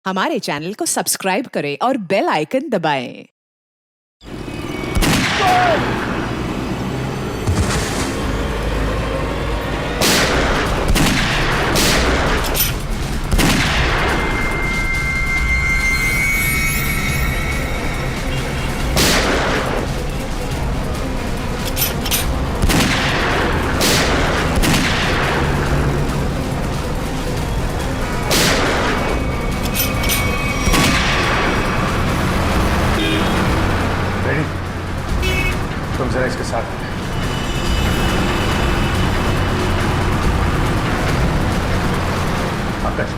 हमारे चैनल को सब्सक्राइब करें और बेल आइकन दबाएं। तुम जरा इसके साथ पंकज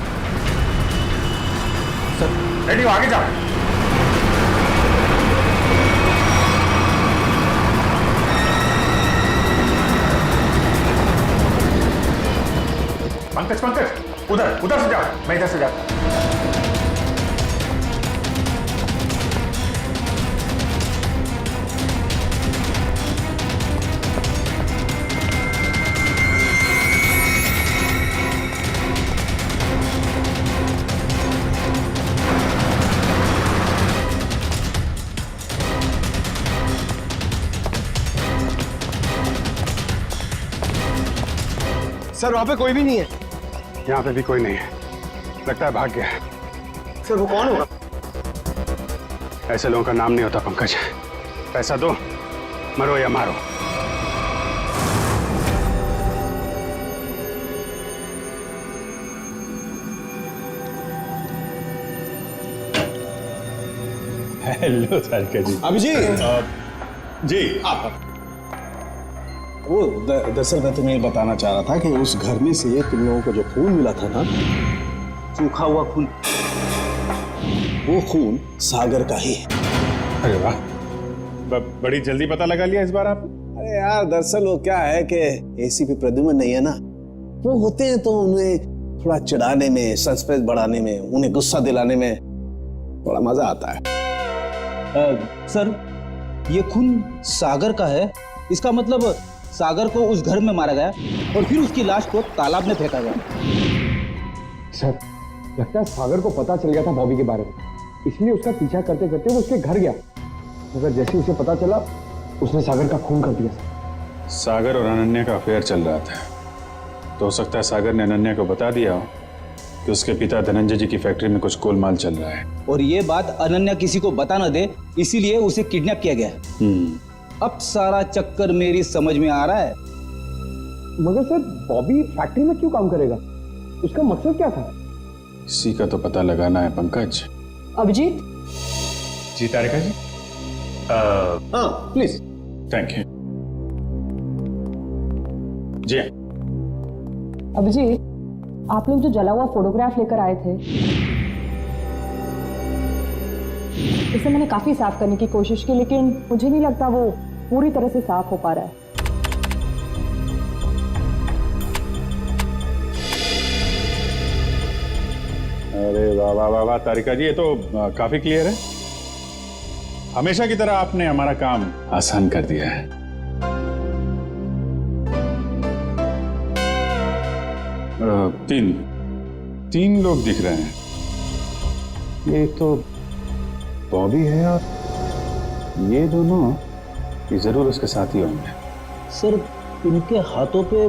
सर रेडी हो, आगे जाओ। पंकज पंकज उधर उधर से जाओ, मैं इधर से जाता हूं। सर वहां पे कोई भी नहीं है। यहाँ पे भी कोई नहीं है, लगता है भाग गया है। सर वो कौन होगा? ऐसे लोगों का नाम नहीं होता पंकज। पैसा दो, मरो या मारो। हेलो सारिका जी। अभिजीत जी आप वो दरअसल मैं तुम्हें बताना चाह रहा था कि उस घर में से तुम लोगों को जो खून मिला था ना, सूखा हुआ खून, वो खून सागर का ही है। अरे वाह, बड़ी जल्दी पता लगा लिया इस बार आपने। अरे यार दरअसल वो क्या है कि एसीपी प्रद्युमन नहीं है ना, वो होते हैं तो उन्हें थोड़ा चिढ़ाने में, सस्पेंस बढ़ाने में, उन्हें गुस्सा दिलाने में थोड़ा मजा आता है। सर ये खून सागर का है, इसका मतलब सागर को उस घर में मारा गया और फिर उसकी लाश को तालाब में फेंका गया। सर लगता है सागर को पता चल गया था बॉबी के बारे में, इसलिए उसका पीछा करते करते वो उसके घर गया, मगर जैसे उसे पता चला उसने सागर का खून कर दिया। सागर और अनन्या का अफेयर चल रहा था, तो हो सकता है सागर ने अनन्या को बता दिया हो कि उसके पिता धनंजय जी की फैक्ट्री में कुछ गोलमाल चल रहा है, और ये बात अनन्या किसी को बता न दे, इसीलिए उसे किडनैप किया गया। अब सारा चक्कर मेरी समझ में आ रहा है। मगर सर बॉबी फैक्ट्री में क्यों काम करेगा, उसका मकसद क्या था? इसी का तो पता लगाना है पंकज। अभिजीत जी तारिका जी। हाँ प्लीज। थैंक यू जी। अभिजीत, आप लोग जो जला हुआ फोटोग्राफ लेकर आए थे, इसे मैंने काफी साफ करने की कोशिश की, लेकिन मुझे नहीं लगता वो पूरी तरह से साफ हो पा रहा है। अरे वाह वाह वाह वाह तारिका जी, ये तो काफी क्लियर है। हमेशा की तरह आपने हमारा काम आसान कर दिया है। तीन लोग दिख रहे हैं। ये तो बॉबी है और ये दोनों, ये जरूर उसके साथ ही होंगे। सर इनके हाथों पे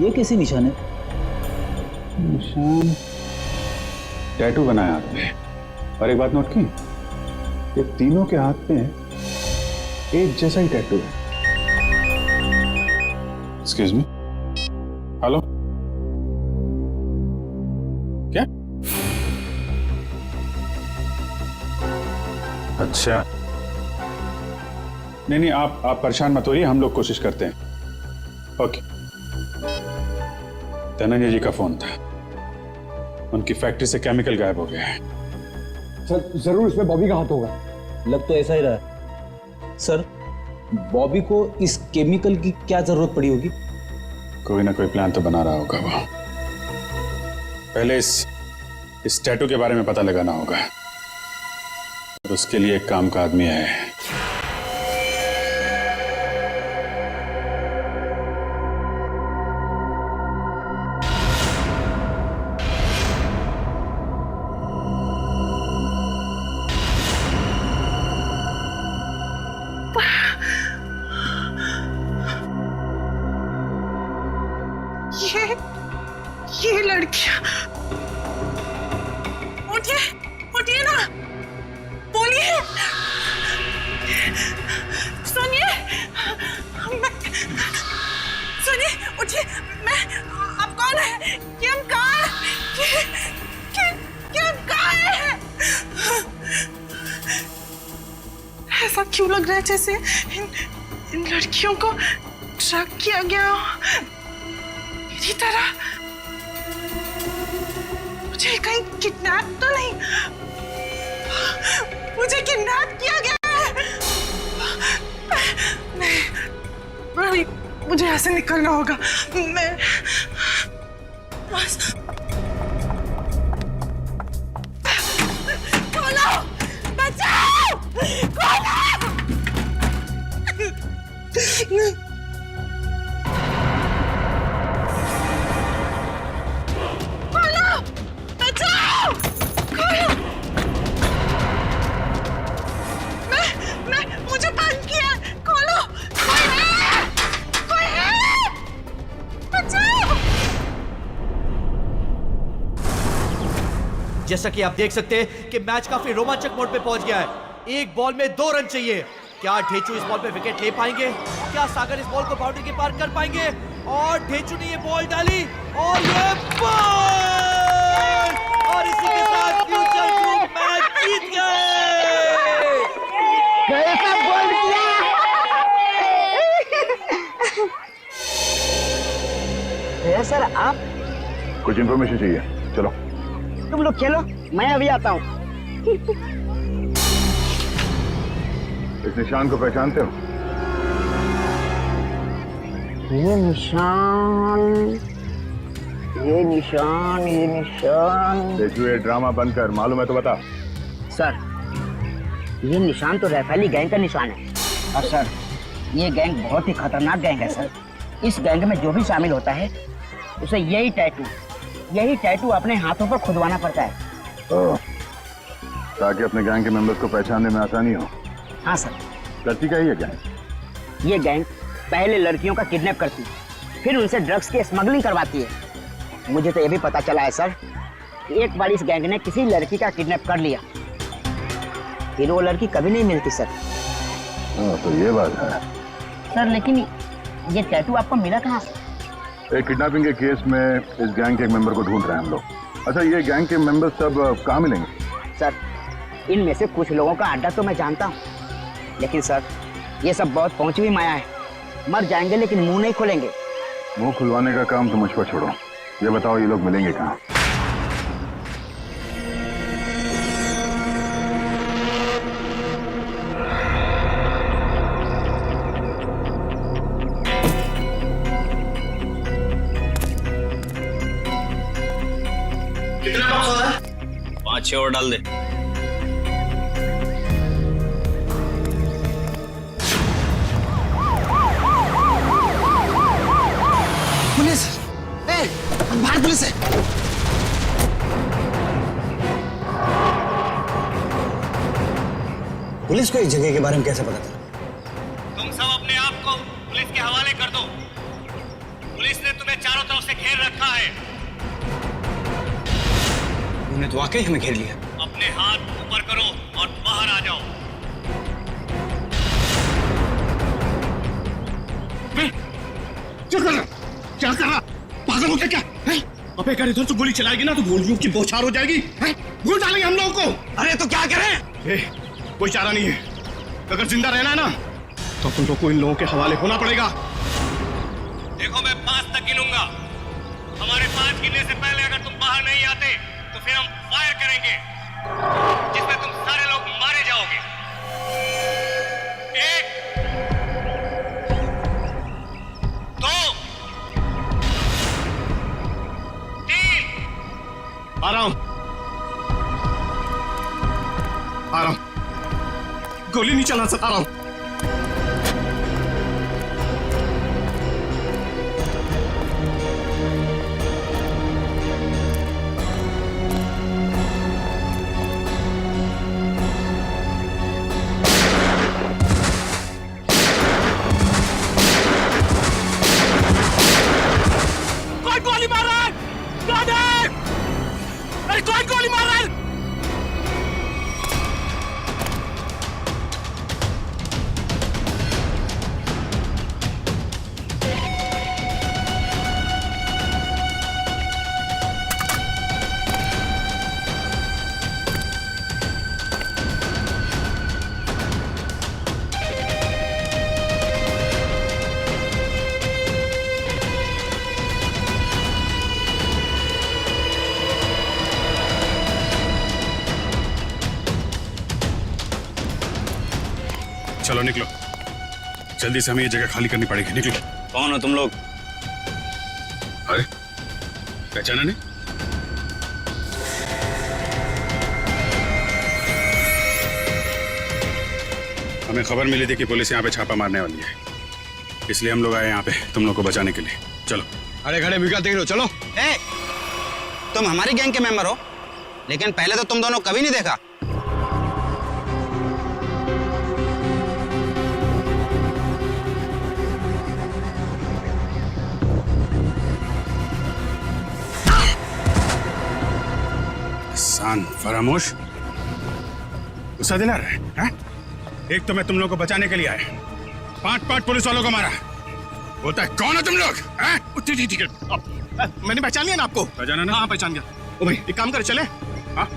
ये कैसे निशान है? निशान टैटू बनाया आपने, और एक बात नोट की, ये तीनों के हाथ पे एक जैसा ही टैटू है। एक्सक्यूज मी, हेलो, क्या? अच्छा, नहीं आप परेशान मत होइए, हम लोग कोशिश करते हैं। ओके। धनंजय जी का फोन था, उनकी फैक्ट्री से केमिकल गायब हो गया है। सर जरूर इसमें बॉबी का हाथ होगा। लग तो ऐसा ही रहा है। सर बॉबी को इस केमिकल की क्या जरूरत पड़ी होगी? कोई ना कोई प्लान तो बना रहा होगा वो। पहले इस टैटू के बारे में पता लगाना होगा, और उसके लिए एक काम का आदमी है। क्यों लग रहा है जैसे इन लड़कियों को ट्रैक किया गया हो मेरी तरह। मुझे कहीं किडनैप तो नहीं, मुझे किडनैप किया गया है। नहीं, मुझे यहाँ से निकलना होगा। मैं बस खोलो, बचाओ, खोलो। खोलो, बचाओ, खोलो। मैं मुझे बंद किया, खोलो। कोई है, कोई है, बचाओ। जैसा कि आप देख सकते हैं कि मैच काफी रोमांचक मोड पे पहुंच गया है। एक बॉल में 2 रन चाहिए। क्या ढेचू इस बॉल पे विकेट ले पाएंगे? क्या सागर इस बॉल को बाउंड्री के पार कर पाएंगे? और ढेचू ने ये बॉल डाली और ये बॉल, और इसी के साथ फ्यूचर ग्रुप मैच जीत गए। कैसा बॉल किया? सर आप? कुछ इन्फॉर्मेशन चाहिए, चलो। तुम लोग खेलो, मैं अभी आता हूँ। इस निशान को पहचानते हो? ये निशान, ये निशान, ये निशान। देखिए ये ड्रामा बंद कर, मालूम है तो बता। सर ये निशान तो रैफेली गैंग का निशान है। और सर ये गैंग बहुत ही खतरनाक गैंग है सर। इस गैंग में जो भी शामिल होता है उसे यही टैटू अपने हाथों पर खुदवाना पड़ता है। ताकि अपने गैंग के मेंबर्स को पहचानने में आसानी हो। हाँ सर। करती क्या है ये गैंग? ये गैंग पहले लड़कियों का किडनैप करती है, फिर उनसे ड्रग्स की स्मगलिंग करवाती है। मुझे तो ये भी पता चला है सर कि एक बार इस गैंग ने किसी लड़की का किडनैप कर लिया, फिर वो लड़की कभी नहीं मिलती सर। तो ये बात है सर। लेकिन ये टैटू आपको मिला कहाँ से? एक किडनैपिंग के केस में इस गैंग के एक मेंबर को ढूंढ रहे हैं हम लोग। अच्छा ये गैंग के मेंबर्स सब कहाँ मिलेंगे? सर इनमें से कुछ लोगों का अड्डा तो मैं जानता हूँ, लेकिन सर ये सब बहुत पहुंची हुई माया है। मर जाएंगे लेकिन मुंह नहीं खोलेंगे। मुंह खुलवाने का काम तो मुझ पर छोड़ो, ये बताओ ये लोग मिलेंगे कहाँ? कितना बॉक्स हो रहा है? 5-6 और डाल दे। पुलिस! ए, बाहर पुलिस है। पुलिस को इस जगह के बारे में कैसे पता चला? तुम सब अपने आप को पुलिस के हवाले कर दो। पुलिस ने तुम्हें चारों तरफ से घेर रखा है। उन्होंने तो वाकई हमें घेर लिया। अपने हाथ ऊपर करो और बाहर आ जाओ। क्या कर रहा? क्या कर रहा? पागल हो गया क्या? अबे अगर इधर से गोली चलाएगी ना तो गोलियों की बौछार हो जाएगी। गोली डालेंगे हम लोगों को। अरे तो क्या करें? कोई चारा नहीं है। अगर जिंदा रहना है ना तो तुम लोग को इन लोगों के हवाले होना पड़ेगा। देखो मैं 5 तक गिनूंगा। हमारे 5 गिनने से पहले अगर तुम बाहर नहीं आते तो फिर हम फायर करेंगे, जिसमें तुम सारे लोग मारे जाओगे। 1 2 3। आ रहा हूं, आ रहा हूं। गोली नहीं चला सकता। आ रहा हूं। कौन गोली मार रहा है? कौन है? अरे कौन गोली मार रहा है? चलो निकलो, जल्दी से हमें ये जगह खाली करनी पड़ेगी। निकलो। कौन हो तुम लोग? अरे पहचाना नहीं? हमें खबर मिली थी कि पुलिस यहाँ पे छापा मारने वाली है, इसलिए हम लोग आए यहाँ पे तुम लोग को बचाने के लिए। चलो। अरे खड़े भी क्या देख रहे हो, चलो। तुम हमारी गैंग के मेंबर हो, लेकिन पहले तो तुम दोनों कभी नहीं देखा। सान फरामोश, गुस्सा दिला रहे हैं? एक तो मैं तुम लोग को बचाने के लिए आया, 5 पुलिस वालों को मारा, बोलता है कौन हो तुम लोग? ठीक है, मैंने पहचान लिया ना आपको? पहचाना ना? हाँ पहचान गया। ओ भाई एक काम कर, चले। हाँ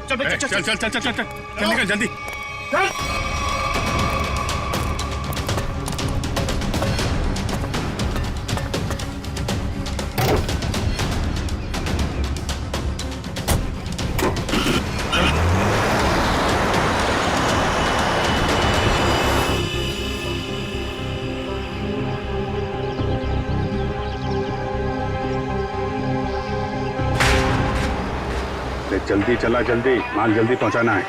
चल भाई, चल चल चल चल चल चल निकल जल्दी। जल्दी चला, जल्दी माल जल्दी पहुंचाना है।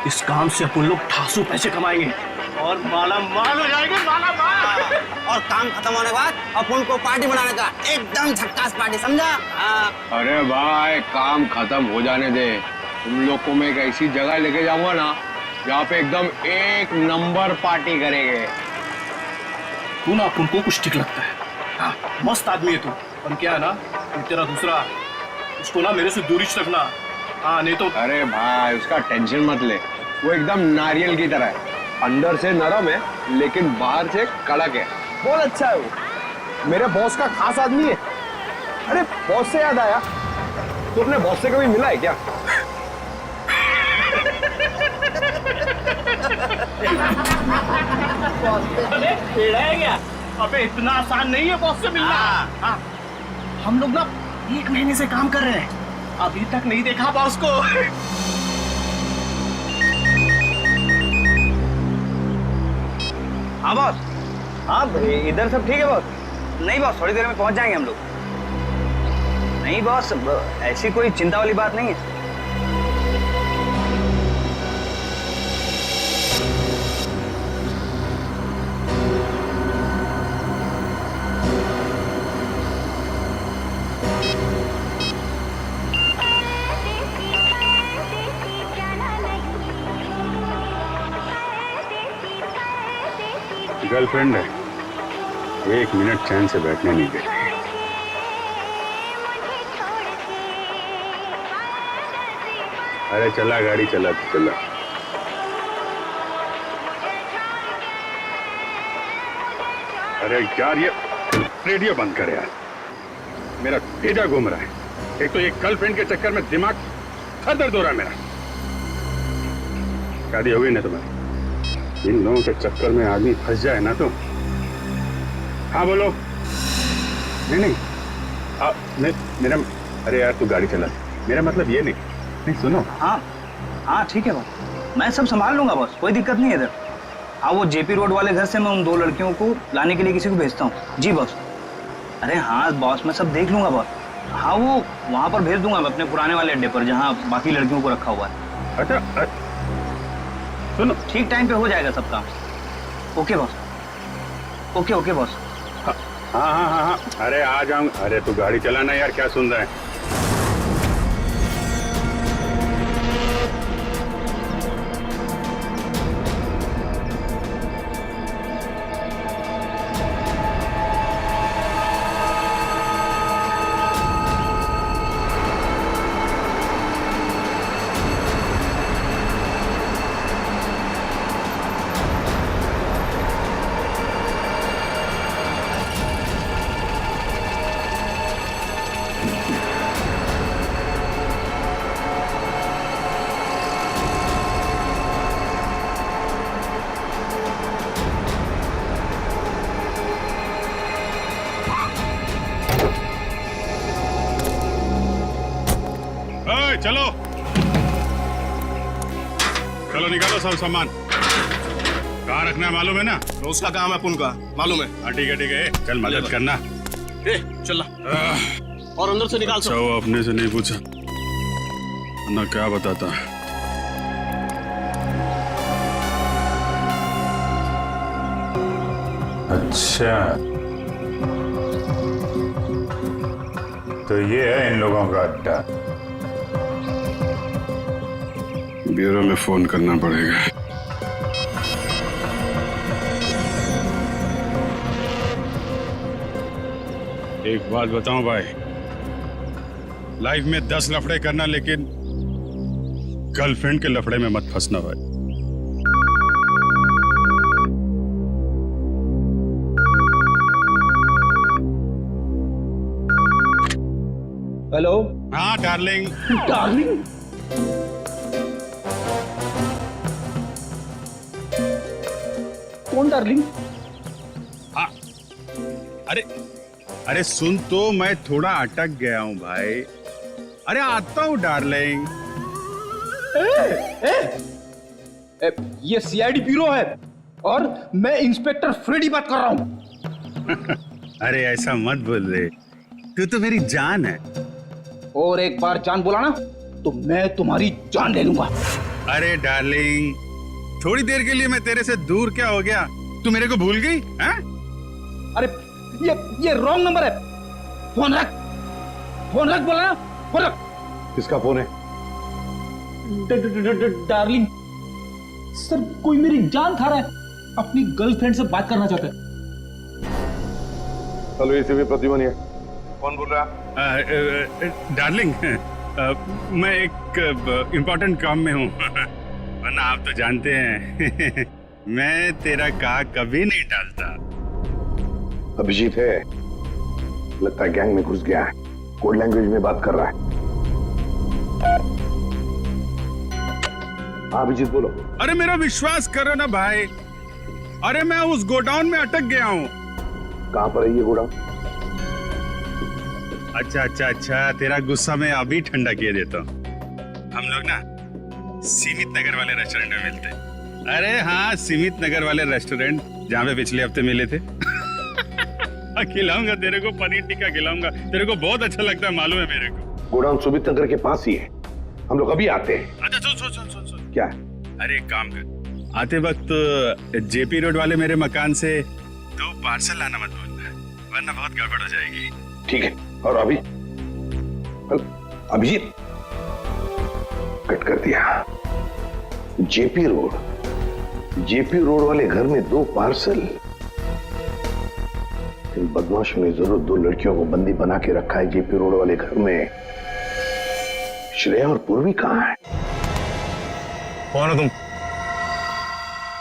इस काम से अपन लोग ठासू पैसे कमाएंगे और माला माल हो जाएंगे, माला माल। और काम खत्म होने के बाद अपन को पार्टी बनाने का, एकदम झक्कास पार्टी, समझा? अरे भाई काम खत्म हो जाने दे, तुम लोग को मैं एक ऐसी जगह लेके जाऊंगा ना जहाँ पे एकदम 1 नंबर पार्टी करेंगे। तू ना अपन को कुछ ठीक लगता है। हाँ, मस्त आदमी है तू, पर क्या है ना, तेरा दूसरा, उसको ना मेरे से दूरी रखना। हाँ नहीं तो। अरे भाई उसका टेंशन मत ले, वो एकदम नारियल की तरह है, अंदर से नरम है लेकिन बाहर से कड़क है। बहुत अच्छा है वो, मेरे बॉस का खास आदमी है। अरे बॉस से याद आया, तू अपने बॉस से कभी मिला है क्या? अरे टेढ़ा है क्या? अबे इतना आसान नहीं है बॉस से मिलना। हाँ, हम लोग ना 1 महीने से काम कर रहे हैं, अभी तक नहीं देखा बॉस को। हाँ बॉस। हाँ इधर सब ठीक है बॉस? नहीं बॉस, थोड़ी देर में पहुंच जाएंगे हम लोग। नहीं बॉस, ऐसी कोई चिंता वाली बात नहीं है। गर्लफ्रेंड है, 1 मिनट चैन से बैठने नहीं देती। अरे चला गाड़ी, चला चला। अरे यार ये रेडियो बंद कर यार, मेरा भेजा घूम रहा है। एक तो ये गर्लफ्रेंड के चक्कर में दिमाग सर दर्द हो रहा है मेरा। शादी हो गई ना तुम्हारी, इन लोगों के चक्कर में आदमी फंस जाए ना तो। हाँ बोलो। नहीं मेरा, अरे यार तू गाड़ी चला, मेरा मतलब ये नहीं सुनो। हाँ हाँ ठीक है बॉस, मैं सब संभाल लूंगा बॉस, कोई दिक्कत नहीं है इधर। हाँ वो जेपी रोड वाले घर से मैं उन 2 लड़कियों को लाने के लिए किसी को भेजता हूँ। जी बॉस। अरे हाँ बॉस, मैं सब देख लूंगा बॉस। हाँ वो वहाँ पर भेज दूंगा मैं अपने पुराने वाले अड्डे पर जहाँ बाकी लड़कियों को रखा हुआ है। अच्छा सुनो, ठीक टाइम पे हो जाएगा सब काम। Okay boss, okay okay boss. हाँ हाँ हाँ हाँ, अरे आ जाऊंगा। अरे तू गाड़ी चलाना यार, क्या सुन रहा है? चलो चलो निकालो सब सामान। कहाँ रखना है मालूम है ना? तो उसका काम है अपन का, मालूम है। हाँ ठीक है, चल मदद करना। चल और अंदर से निकाल अच्छा वो अपने से नहीं पूछा ना, क्या बताता। अच्छा तो ये है इन लोगों का अड्डा। ब्यूरो में फोन करना पड़ेगा। एक बात बताऊं भाई, लाइफ में 10 लफड़े करना, लेकिन गर्लफ्रेंड के लफड़े में मत फंसना भाई। हेलो। हाँ डार्लिंग। डार्लिंग? कौन डार्लिंग? हाँ अरे सुन तो, मैं थोड़ा अटक गया हूँ भाई। अरे आता हूँ डार्लिंग। ये सीआईडी ब्यूरो है और मैं इंस्पेक्टर फ्रेडी बात कर रहा हूँ। अरे ऐसा मत बोल रे, तू तो मेरी जान है। और एक बार जान बोला ना तो मैं तुम्हारी जान ले लूंगा। अरे डार्लिंग, थोड़ी देर के लिए मैं तेरे से दूर क्या हो गया? तू मेरे को भूल गई हैं? अरे ये रॉन्ग नंबर है। फोन रख बोला ना, फोन रख। किसका फोन है? डार्लिंग सर, कोई मेरी जान खा रहा है, अपनी गर्लफ्रेंड से बात करना चाहता है। हेलो एसीपी प्रतिमन है। कौन बोल रहा है? डार्लिंग, मैं एक इम्पोर्टेंट काम में हूँ। वरना आप तो जानते हैं मैं तेरा कहा कभी नहीं टालता। अभिजीत है, लगता है गैंग में घुस गया है, कोड लैंग्वेज में बात कर रहा है। हाँ अभिजीत बोलो। अरे मेरा विश्वास करो ना भाई, अरे मैं उस गोडाउन में अटक गया हूँ। कहाँ पर है ये गोडाउन? अच्छा, तेरा गुस्सा मैं अभी ठंडा किए देता हूँ। हम लोग ना सीमित नगर वाले रेस्टोरेंट में मिलते हैं। अरे हाँ, सीमित नगर वाले रेस्टोरेंट जहाँ पे पिछले हफ्ते मिले थे। खिलाऊंगा तेरे को, पनीर टिक्का खिलाऊंगा तेरे को, बहुत अच्छा लगता है मालूम है मेरे को। गोडाउन सुमित नगर के पास ही है, हम लोग अभी आते हैं। अच्छा सुन। क्या? अरे एक काम कर, आते वक्त जेपी रोड वाले मेरे मकान से 2 पार्सल लाना मत भूलना, वरना बहुत गड़बड़ हो जाएगी। ठीक है। और अभी अभिजीत कट कर दिया। जेपी रोड वाले घर में 2 पार्सल। इन बदमाशों ने जरूर 2 लड़कियों को बंदी बना के रखा है जेपी रोड वाले घर में। श्रेया और पूर्वी कहाँ है? कौन हो तुम?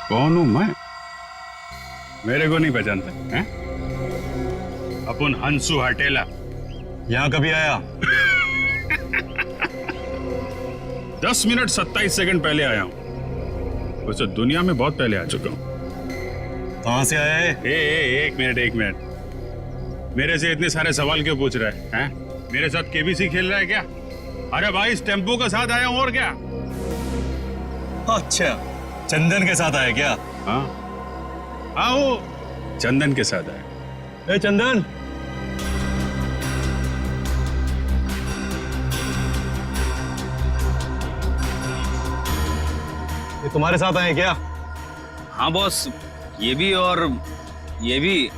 कौन हूं मैं? मेरे को नहीं पहचानता हैं? अपन हंसू हटेला। यहां कभी आया? 10 मिनट 27 सेकंड पहले आया हूं। वैसे दुनिया में बहुत पहले आ चुका हूं। कहां से आया है? एक मिनट। मेरे से इतने सारे सवाल क्यों पूछ रहा है? हैं? मेरे साथ केबीसी खेल रहा है क्या? अरे भाई, इस टेम्पो के साथ आया हूं और क्या? अच्छा, चंदन के साथ आया क्या? हाँ, वो चंदन के साथ आया। ए चंदन, ये तुम्हारे साथ आए क्या? हाँ बॉस, ये भी और ये भी,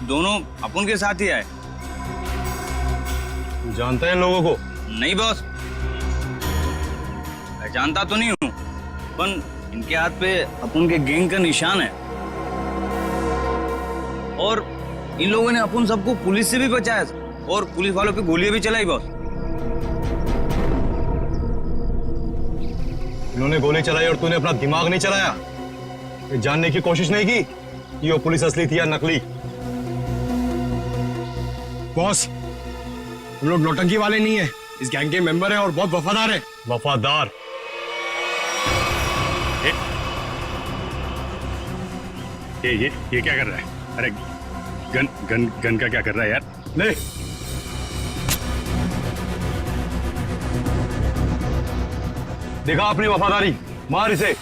दोनों अपन के साथ ही आए। जानते हैं लोगों को? नहीं बॉस, मैं जानता तो नहीं हूँ, पर इनके हाथ पे अपन के गैंग का निशान है। और इन लोगों ने अपन सबको पुलिस से भी बचाया और पुलिस वालों पे गोलियां भी चलाई बॉस। इन्होंने गोली चलाई और तूने अपना दिमाग नहीं चलाया? ये जानने की कोशिश नहीं की कि वो पुलिस असली थी या नकली? बॉस, हम लोग नौटंकी वाले नहीं है, इस गैंग के मेंबर हैं और बहुत वफादार है। वफादार? ये क्या कर रहा है? अरे गन का क्या कर रहा है यार? नहीं, देखा अपनी वफादारी। मार इसे।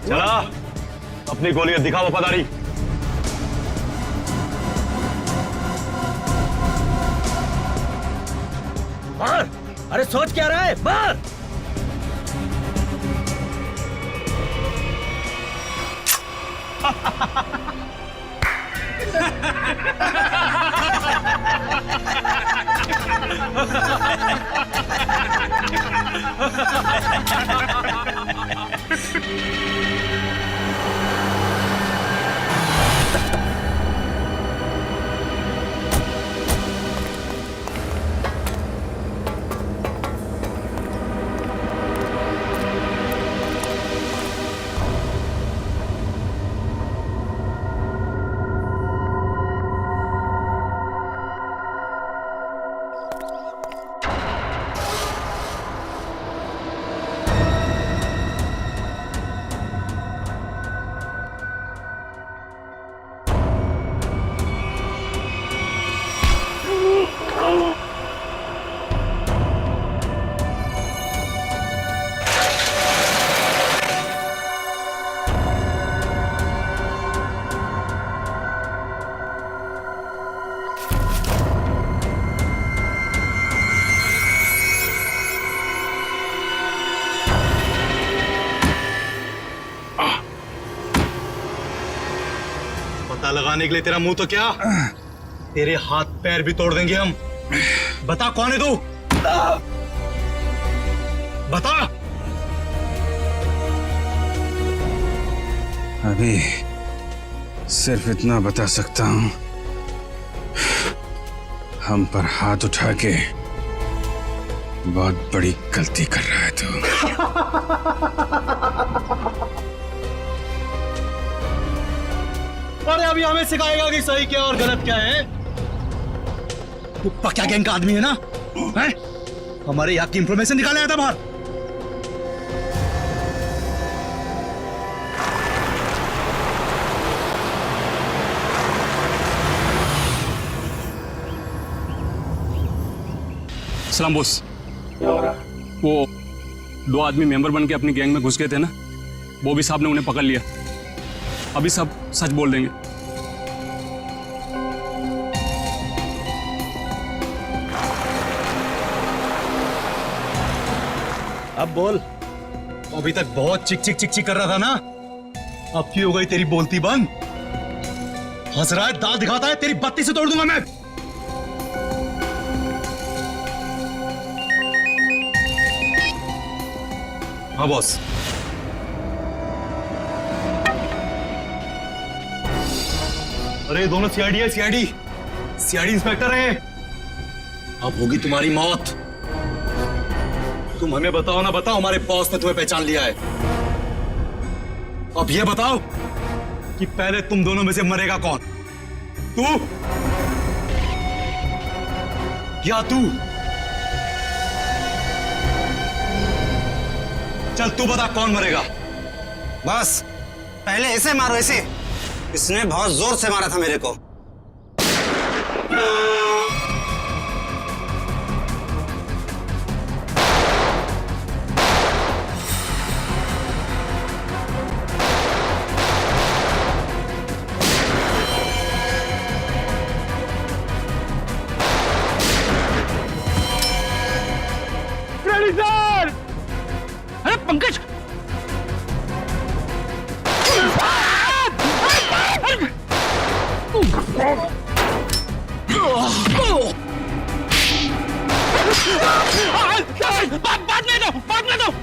चला, अपनी गोलियां दिखा वफादारी। मार। अरे सोच क्या रहा है, मार। पता लगाने के लिए तेरा मुंह तो क्या, तेरे हाथ पैर भी तोड़ देंगे हम। बता कौन है तू, बता। अभी सिर्फ इतना बता सकता हूं, हम पर हाथ उठा के बहुत बड़ी गलती कर रहा है तू। अरे अभी हमें सिखाएगा कि सही क्या और गलत क्या है। तू पक्का गैंग का आदमी है ना, हैं? हमारे यहाँ की इंफॉर्मेशन निकाले आया था बाहर। सलाम बॉस। वो 2 आदमी मेंबर बन के अपनी गैंग में घुस गए थे ना, वो भी साहब ने उन्हें पकड़ लिया। अभी सब सच बोल देंगे। अब बोल। अभी तक बहुत चिक चिक चिक चिक कर रहा था ना, अब क्यों हो गई तेरी बोलती बंद? हंस रहा है, दाल दिखाता है, तेरी बत्ती से तोड़ दूंगा मैं। हाँ बॉस। अरे दोनों सीआईडी है, सीआईडी इंस्पेक्टर है। अब होगी तुम्हारी मौत। तुम हमें बताओ ना बताओ, हमारे बॉस ने तुम्हें पहचान लिया है। अब ये बताओ कि पहले तुम दोनों में से मरेगा कौन, तू या तू? चल तू बता कौन मरेगा। बस पहले ऐसे मारो, ऐसे। इसने बहुत जोर से मारा था मेरे को। अरे पंकज,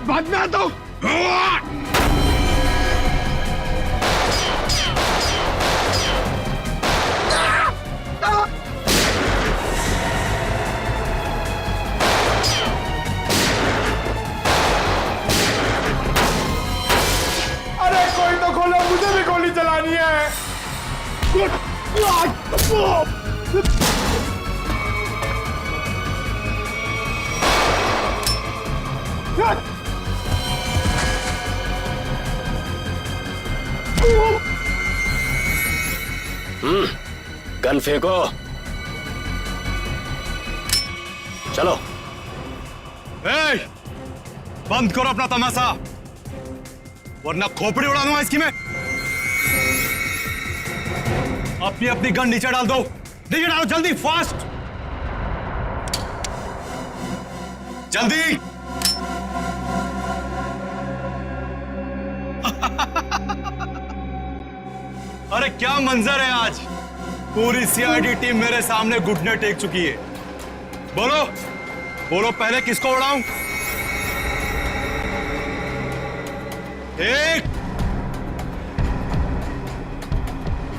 बाद में दो। अरे कोई तो खोलो, मुझे भी गोली चलानी है। गन फेंको। चलो। बंद करो अपना तमाशा, वरना खोपड़ी उड़ा दूंगा इसकी मैं। अपनी अपनी गन नीचे डाल दो, नीचे डालो जल्दी, फास्ट, जल्दी। अरे क्या मंजर है आज, पूरी सीआईडी टीम मेरे सामने घुटने टेक चुकी है। बोलो बोलो, पहले किसको उड़ाऊं? एक,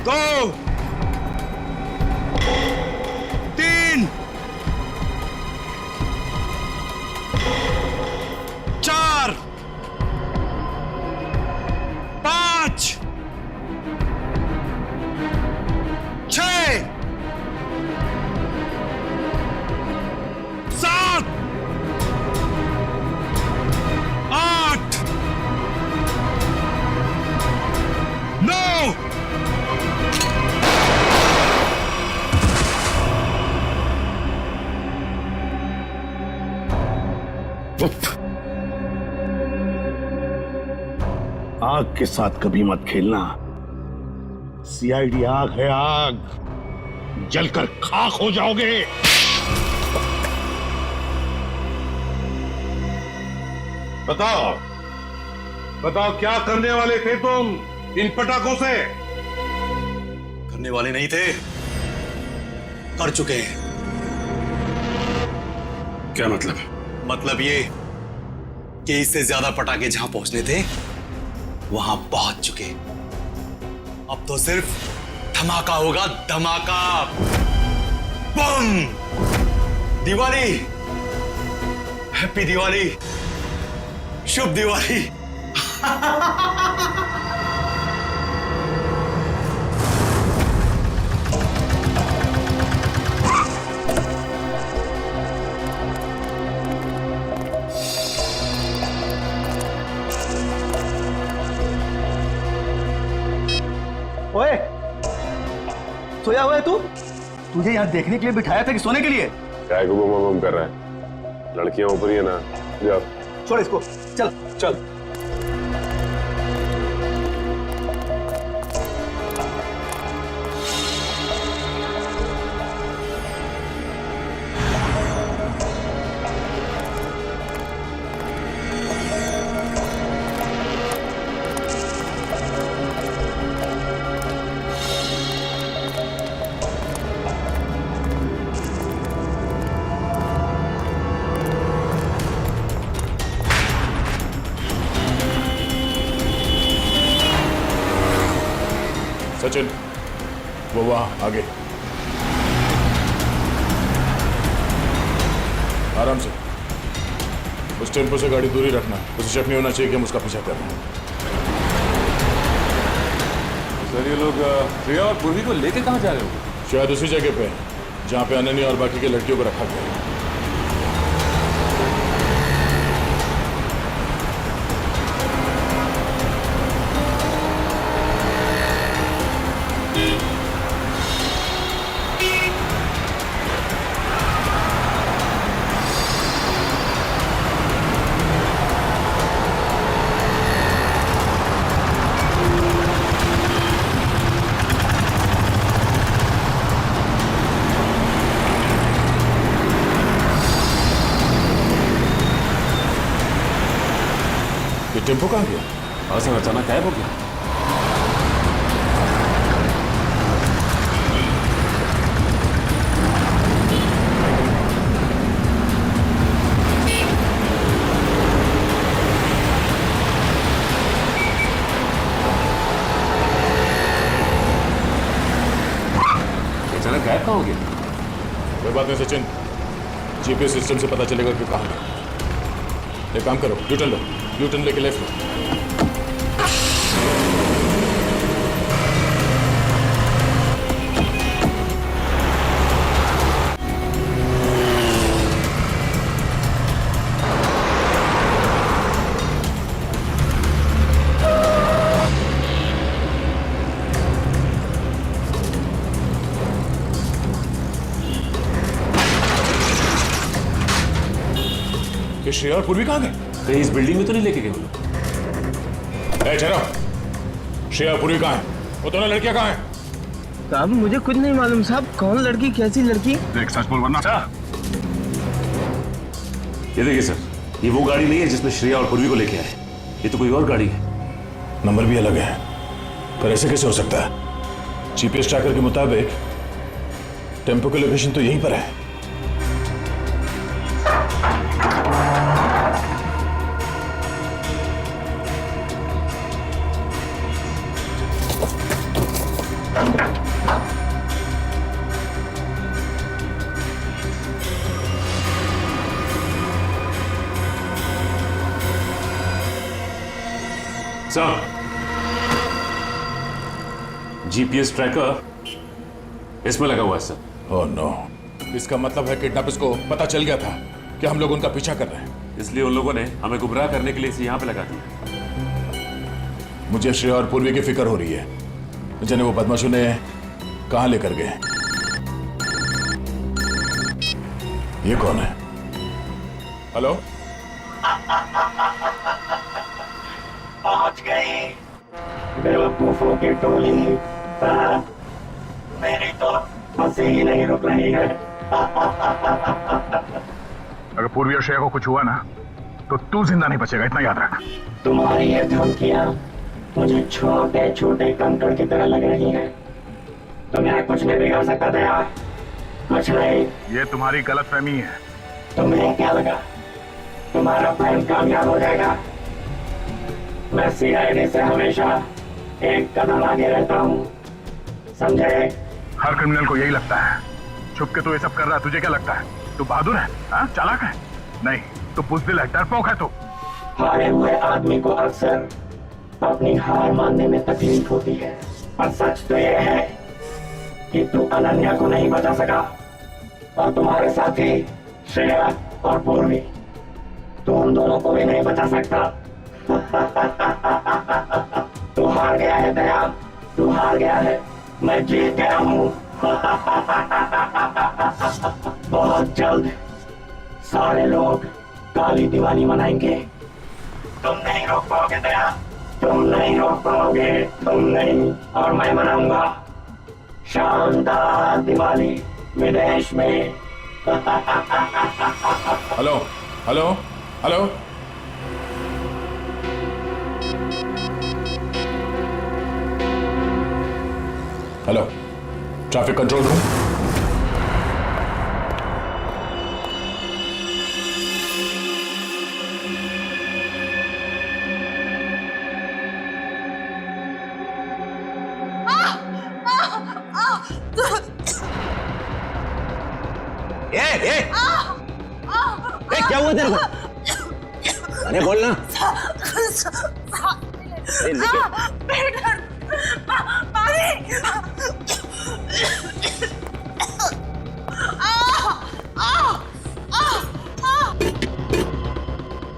दो, तीन, चार, पांच, छह, सात, आठ, नौ, आग के साथ कभी मत खेलना। सीआईडी आग है, आग, जलकर खाक हो जाओगे। बताओ बताओ, क्या करने वाले थे तुम इन पटाखों से? करने वाले नहीं थे, कर चुके हैं। क्या मतलब? मतलब ये कि इससे ज्यादा पटाखे जहां पहुंचने थे वहां पहुंच चुके। अब तो सिर्फ धमाका होगा, धमाका, बम। दिवाली, हैप्पी दिवाली, शुभ दिवाली। ओए, सोया हुआ है तू? तुझे यहाँ देखने के लिए बिठाया था कि सोने के लिए? क्या को बम कर रहा है? लड़कियां ऊपर ही है ना, जाओ। छोड़ इसको, चल चल। सचिन, वो वहां आगे। आराम से, उस टेम्पो से गाड़ी दूरी रखना, उसे शक नहीं होना चाहिए कि हम उसका पीछा कर रहे हैं। सर ये लोग प्रिया और पूर्वी को लेके कहाँ जा रहे हो? शायद उसी जगह पे जहां पे अनन्या और बाकी के लड़कियों को रखा गया है। टेम्पो कहाँ गया? हाँ सर, अचानक गायब हो गया। अचानक गायब कहाँ हो गया? कोई बात नहीं सचिन, जीपीएस सिस्टम से पता चलेगा कि कहाँ है। एक काम करो, यूटर्न लो, यूटर्न लेके लेफ्ट लो। श्रेया और पूर्वी कहाँ गए? कहीं इस बिल्डिंग में तो नहीं लेके गए वो लोग? चलो, श्रेया और पूर्वी कहाँ है? वो दोनों लड़कियां कहाँ हैं? साहब मुझे कुछ नहीं मालूम साहब, कौन लड़की कैसी लड़की? देख सच बोल वरना। ये देखिए सर, ये वो गाड़ी नहीं है जिसमें श्रेया और पूर्वी को लेके आए, ये तो कोई और गाड़ी है। नंबर भी अलग है, पर ऐसे कैसे हो सकता है? जीपीएस ट्रैकर के मुताबिक टेम्पो की लोकेशन तो यहीं पर है। सर, जीपीएस ट्रैकर इसमें लगा हुआ है सर। ओह नो, इसका मतलब है किडनैपर्स को पता चल गया था कि हम लोग उनका पीछा कर रहे हैं, इसलिए उन लोगों ने हमें गुमराह करने के लिए इसे यहाँ पे लगा दिया। मुझे श्रेया और पूर्वी की फिक्र हो रही है, जिन्हें वो बदमाशों ने कहां लेकर गए। ये कौन है? हेलो, पहुंच गए बेवकूफों की टोली। मेरी तो हंसी ही नहीं रुक रही है। अगर पूर्वी और श्रेया को कुछ हुआ ना तो तू जिंदा नहीं बचेगा, इतना याद रख। तुम्हारी ये धमकियां मुझे छोटे छोटे कंकड़ की तरह लग रही हैं। तुम्हें कुछ नहीं बिगाड़ सकता दया, कुछ नहीं। ये तुम्हारी गलतफहमी है। तुम्हें क्या लगा तुम्हारा प्लान कामयाब हो जाएगा? मैं सीआईडी से हमेशा एक कदम आगे रहता हूँ, समझे? हर क्रिमिनल को यही लगता है। छुप के तू ये सब कर रहा है, तुझे क्या लगता है? तू बहादुर है, हाँ? चालाक है? नहीं, तू बुज़दिल है, डरपोक है तू। हारे हुए आदमी को अक्सर अपनी हार मानने में तकलीफ होती है, और सच तो यह है कि तू अनन्या को नहीं बचा सका, और तुम्हारे साथी श्रेया और पूर्वी, तू उन दोनों को भी नहीं बचा सकता। तू हार गया है दया, तू हार गया है, मैं जीत गया हूँ। बहुत जल्द सारे लोग काली दिवाली मनाएंगे। तुम नहीं रोक पाओगे दया, तुम नहीं रोक पाओगे, तुम नहीं, और मैं मनाऊंगा शानदार दिवाली विदेश में। Hello hello hello, hello, traffic control room. क्या हुआ तेरे को? अरे बोलना।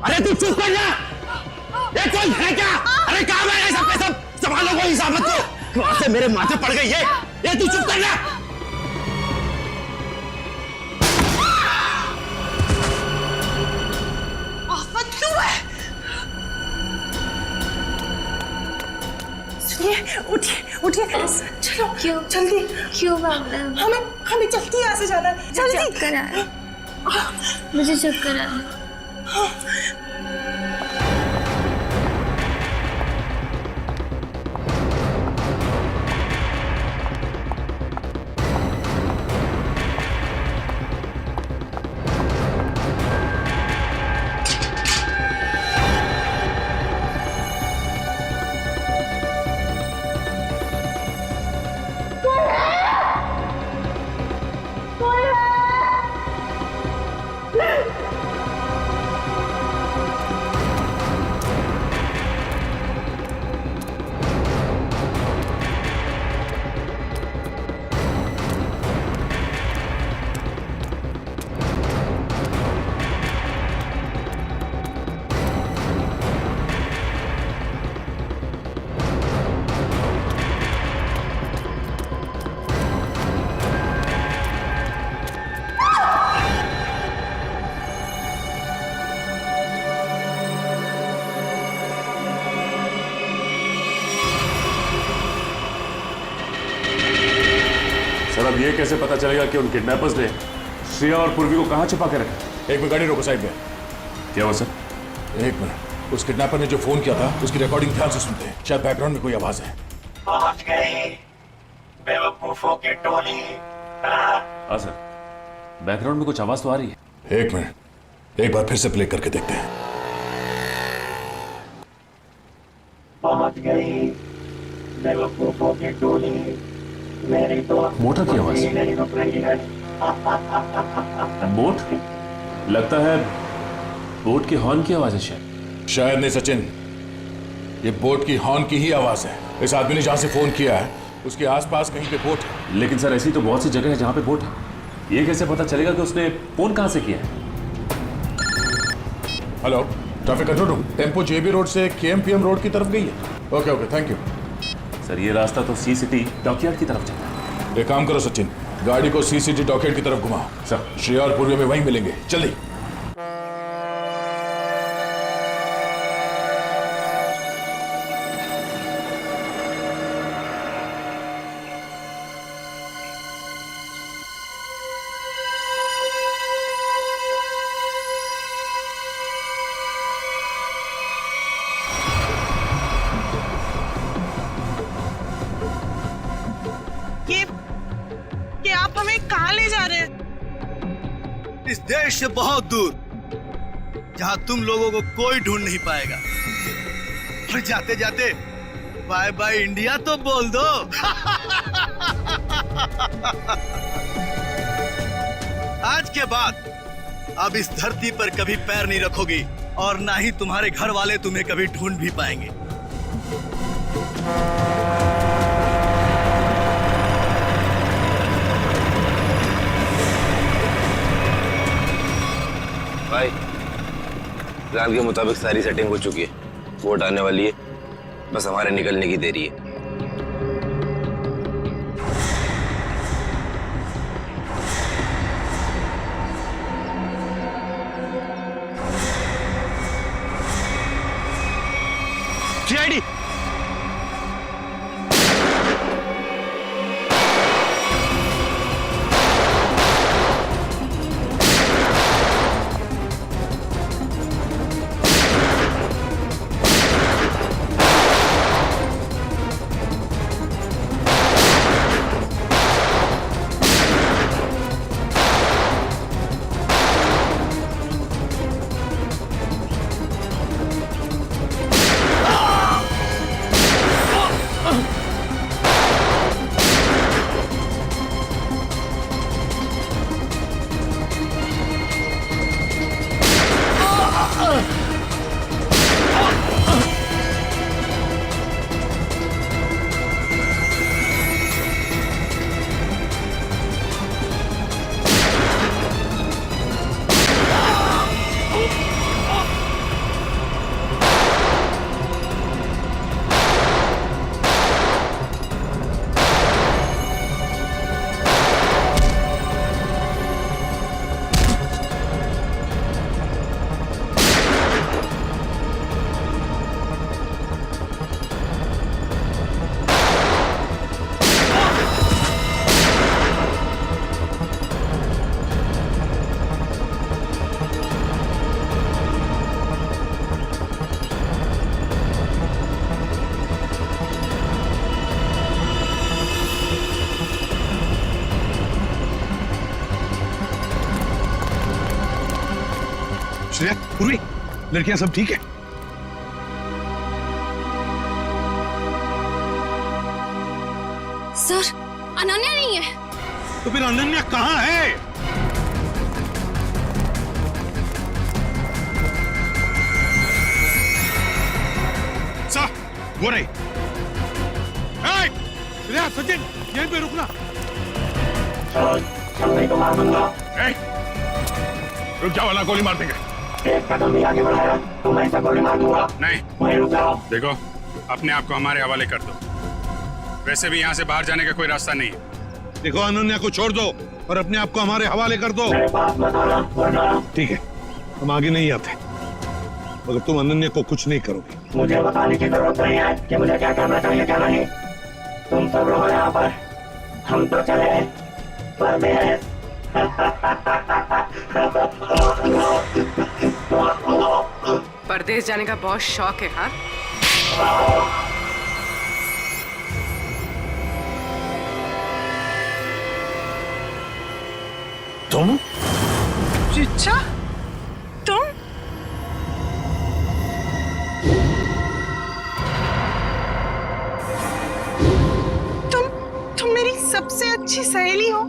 अरे तू चुप कर जा। ये कौन है क्या? अरे काम है सब के सब, संभालो कोई हिसाब को। कहां से मेरे माथे पड़ गई ये तू चुप कर जा। उठिए उठिए, चलो। क्यों? जल्दी। क्यों भागना? हमें जल्दी यहाँ से जाना है, जल्दी। चक्कर आ रहा, मुझे चक्कर आ रहा। सर अब ये कैसे पता चलेगा कि उन किडनैपर्स ने श्रेया और पूर्वी को कहाँ छिपा के रखा? एक मिनट गाड़ी रोको साइड में। क्या हुआ सर? एक मिनट, उस किडनैपर ने जो फोन किया था उसकी रिकॉर्डिंग ध्यान से सुनते हैं, शायद बैकग्राउंड में कोई आवाज है। पहुंच गई बेवकूफों की टोली। हाँ सर, बैकग्राउंड में कुछ आवाज तो आ रही है। एक मिनट, एक बार फिर से प्ले करके देखते हैं। पहुंच गई बेवकूफों की टोली, मेरी तो मोटर की आवाज नहीं रुक रही है। बोट? लगता है बोट के हॉर्न की आवाज है शायद नहीं सचिन, ये बोट की हॉर्न की ही आवाज है। इस आदमी ने जहां से फोन किया है उसके आसपास कहीं पे बोट है। लेकिन सर ऐसी तो बहुत सी जगह है जहां पे बोट है, ये कैसे पता चलेगा कि उसने फोन कहां से किया है? Hello, traffic control room, tempo JB road से केएमपीएम रोड की तरफ गई है। Okay okay, thank you sir. ये रास्ता तो सी सिटी डॉकयार्ड की तरफ जाता है। एक काम करो सचिन, गाड़ी को सी सिटी डॉकयार्ड की तरफ घुमाओ। सर श्रेया और पूर्वी में वहीं मिलेंगे, जल्दी। ये आप हमें कहाँ ले जा रहे हैं? इस देश से बहुत दूर, जहां तुम लोगों को कोई ढूंढ नहीं पाएगा। और जाते जाते बाय बाय इंडिया तो बोल दो। आज के बाद अब इस धरती पर कभी पैर नहीं रखोगी और ना ही तुम्हारे घर वाले तुम्हें कभी ढूंढ भी पाएंगे। भाई, प्लान के मुताबिक सारी सेटिंग हो चुकी है, वोट आने वाली है, बस हमारे निकलने की देरी है। सीआईडी श्रेया, पूर्वी, लड़कियां सब ठीक है? सर, अनन्या नहीं है। तो फिर अनन्या कहाँ है? सर, वो नहीं। श्रेया, सचिन, यहीं पे रुकना। चलने को मार दूंगा। रुक जाओ, वरना गोली मार देंगे। एक कदम भी आगे बढ़ाया तो मैं ऐसा गोली मार दूंगा। नहीं, वहीं रुक जाओ। देखो, अपने आप को हमारे हवाले कर दो। वैसे भी यहाँ से बाहर जाने का कोई रास्ता नहीं है। देखो, अनन्या को छोड़ दो और अपने आप को हमारे हवाले कर दो। मेरे पास मत आना, वरना ठीक है, हम आगे नहीं आते, मगर तुम अनन्या को कुछ नहीं करोगे। मुझे बताने की जरूरत नहीं है कि मुझे क्या करना चाहिए क्या नहीं। तुम सब रहो यहाँ पर, हम तो चले। सफर में है। परदेश जाने का बहुत शौक है। हाँ, तुम रिचा, तुम तुम मेरी सबसे अच्छी सहेली हो।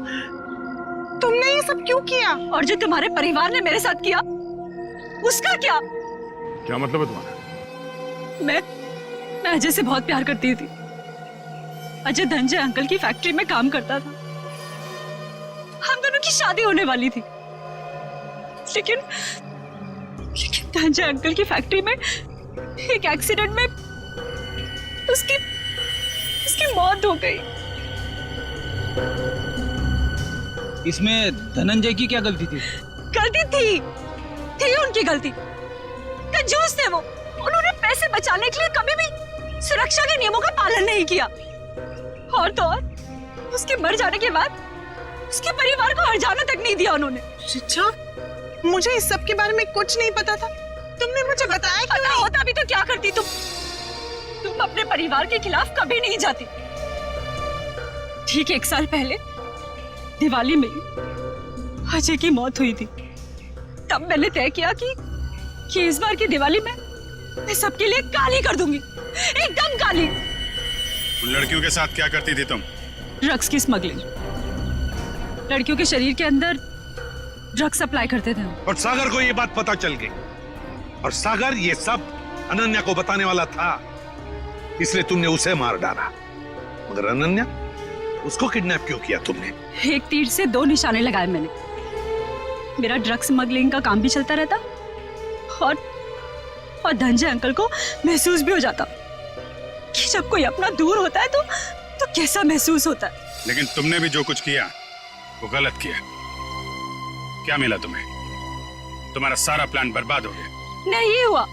तुमने ये सब क्यों किया? और जो तुम्हारे परिवार ने मेरे साथ किया उसका क्या? क्या मतलब है तुम्हारा? मैं अजय से बहुत प्यार करती थी। अजय धनंजय अंकल की फैक्ट्री में काम करता था। हम दोनों की शादी होने वाली थी, लेकिन धनंजय अंकल की फैक्ट्री में एक एक्सीडेंट में उसकी मौत हो गई। इसमें धनंजय की क्या गलती थी? गलती थी उनकी गलती। कंजूस थे वो। उन्होंने पैसे बचाने के लिए कभी भी सुरक्षा के नियमों का पालन नहीं किया। और तो और उसके मर जाने के बाद उसके परिवार को हर्जाना तक नहीं दिया उन्होंने। रिचा, मुझे इस सब के बारे में कुछ नहीं पता था। तुमने मुझे बताया क्यों नहीं? होता भी तो क्या करती तुम अपने परिवार के खिलाफ कभी नहीं जाती। ठीक 1 साल पहले दिवाली में अजय की मौत हुई थी। तब मैंने तय किया कि इस बार की दिवाली में मैं सबके लिए काली कर दूंगी, एकदम काली। उन लड़कियों के साथ क्या करती थी तुम? ड्रग्स की स्मगलिंग। लड़कियों के शरीर के अंदर ड्रग्स सप्लाई करते थे। और सागर को ये बात पता चल गई, और सागर ये सब अनन्या को बताने वाला था, इसलिए तुमने उसे मार डाला। मगर अनन्या, उसको किडनैप क्यों किया तुमने? एक तीर से 2 निशाने लगाए मैंने। मेरा ड्रग्स स्मगलिंग का काम भी चलता रहता और धनंजय अंकल को महसूस भी हो जाता कि जब कोई अपना दूर होता है तो कैसा महसूस होता है। लेकिन तुमने भी जो कुछ किया वो गलत किया। क्या मिला तुम्हें? तुम्हारा सारा प्लान बर्बाद हो गया। नहीं हुआ,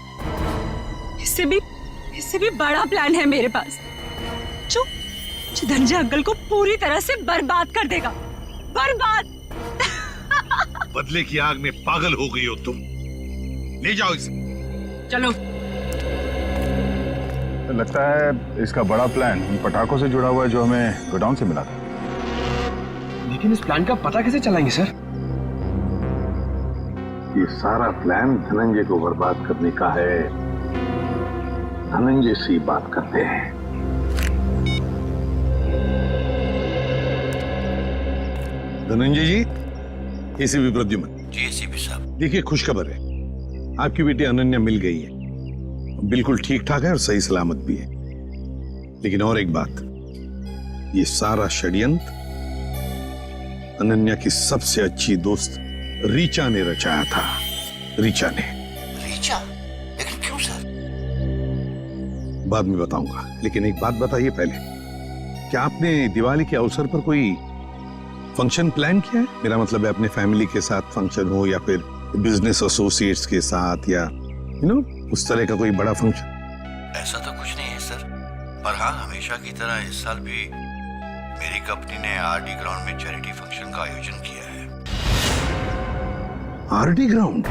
इससे भी बड़ा प्लान है मेरे पास, जो धनंजय अंकल को पूरी तरह से बर्बाद कर देगा। बर्बाद। बदले की आग में पागल हो गई हो तुम। ले जाओ इसे। चलो। लगता है इसका बड़ा प्लान उन पटाखों से जुड़ा हुआ है जो हमें गोडाउन से मिला था। लेकिन इस प्लान का पता कैसे चलाएंगे सर? ये सारा प्लान धनंजय को बर्बाद करने का है। धनंजय से बात करते हैं। धनंजय जी, एसीपी प्रद्युमन जी। एसीपी साहब, देखिए, खुशखबर है, आपकी बेटी अनन्या मिल गई है। बिल्कुल ठीक ठाक है और सही सलामत भी है। लेकिन और एक बात, ये सारा षड्यंत्र अनन्या की सबसे अच्छी दोस्त रीचा ने रचाया था। रीचा ने। रीचा? लेकिन क्यों सर? बाद में बताऊंगा, लेकिन एक बात बताइए पहले, क्या आपने दिवाली के अवसर पर कोई फंक्शन प्लान किया है? मेरा मतलब है अपने फैमिली के साथ फंक्शन हो या फिर बिजनेस एसोसिएट्स के साथ, या उस तरह का कोई बड़ा फंक्शन। ऐसा तो कुछ नहीं है सर, पर हाँ, हमेशा की तरह इस साल भी मेरी कंपनी ने आरडी ग्राउंड में चैरिटी फंक्शन का आयोजन किया है। RD ground?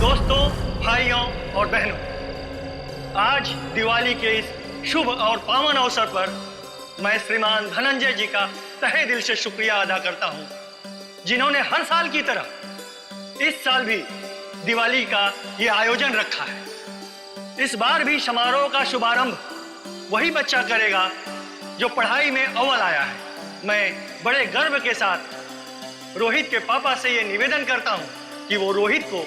दोस्तों, भाइयों और बहनों, आज दिवाली के इस शुभ और पावन अवसर पर मैं श्रीमान धनंजय जी का तहे दिल से शुक्रिया अदा करता हूं, जिन्होंने हर साल की तरह इस साल भी दिवाली का यह आयोजन रखा है। इस बार भी समारोह का शुभारंभ वही बच्चा करेगा जो पढ़ाई में अव्वल आया है। मैं बड़े गर्व के साथ रोहित के पापा से यह निवेदन करता हूं कि वो रोहित को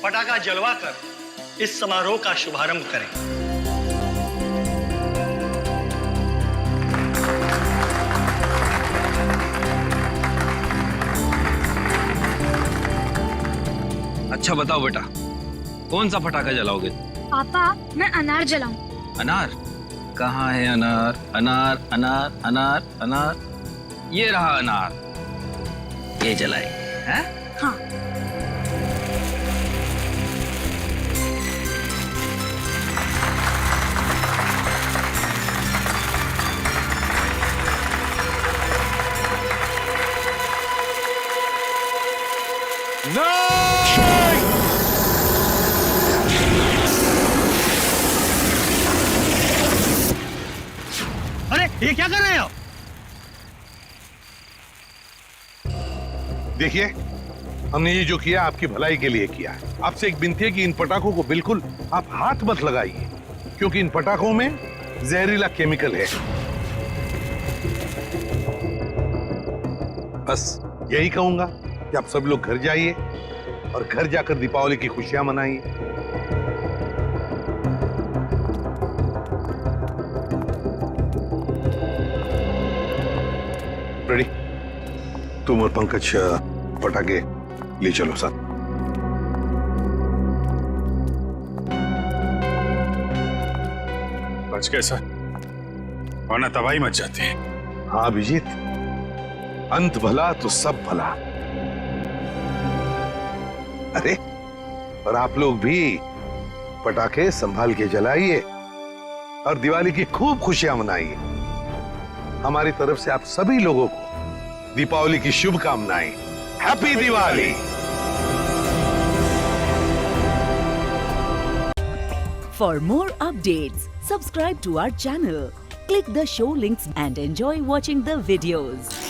पटाखा जलवाकर इस समारोह का शुभारंभ करें। अच्छा बताओ बेटा, कौन सा पटाखा जलाओगे? पापा, मैं अनार जलाऊं। अनार? कहाँ है अनार? अनार अनार अनार अनार, ये रहा अनार, ये जलाए हैं? हाँ। अरे ये क्या कर रहे हो? देखिए, हमने ये जो किया आपकी भलाई के लिए किया है। आपसे एक विनती है कि इन पटाखों को बिल्कुल आप हाथ मत लगाइए, क्योंकि इन पटाखों में जहरीला केमिकल है। बस यही कहूंगा कि आप सब लोग घर जाइए और घर जाकर दीपावली की खुशियां मनाइए। रेडी? तुम और पंकज पटाखे ले चलो साथ। बच कैसा, वरना तबाही मच जाती है। हाँ अभिजीत, अंत भला तो सब भला। अरे और आप लोग भी पटाखे संभाल के जलाइए और दिवाली की खूब खुशियां मनाइए। हमारी तरफ से आप सभी लोगों को दीपावली की शुभकामनाएं। Happy Diwali. For more updates, subscribe to our channel, click the show links and enjoy watching the videos.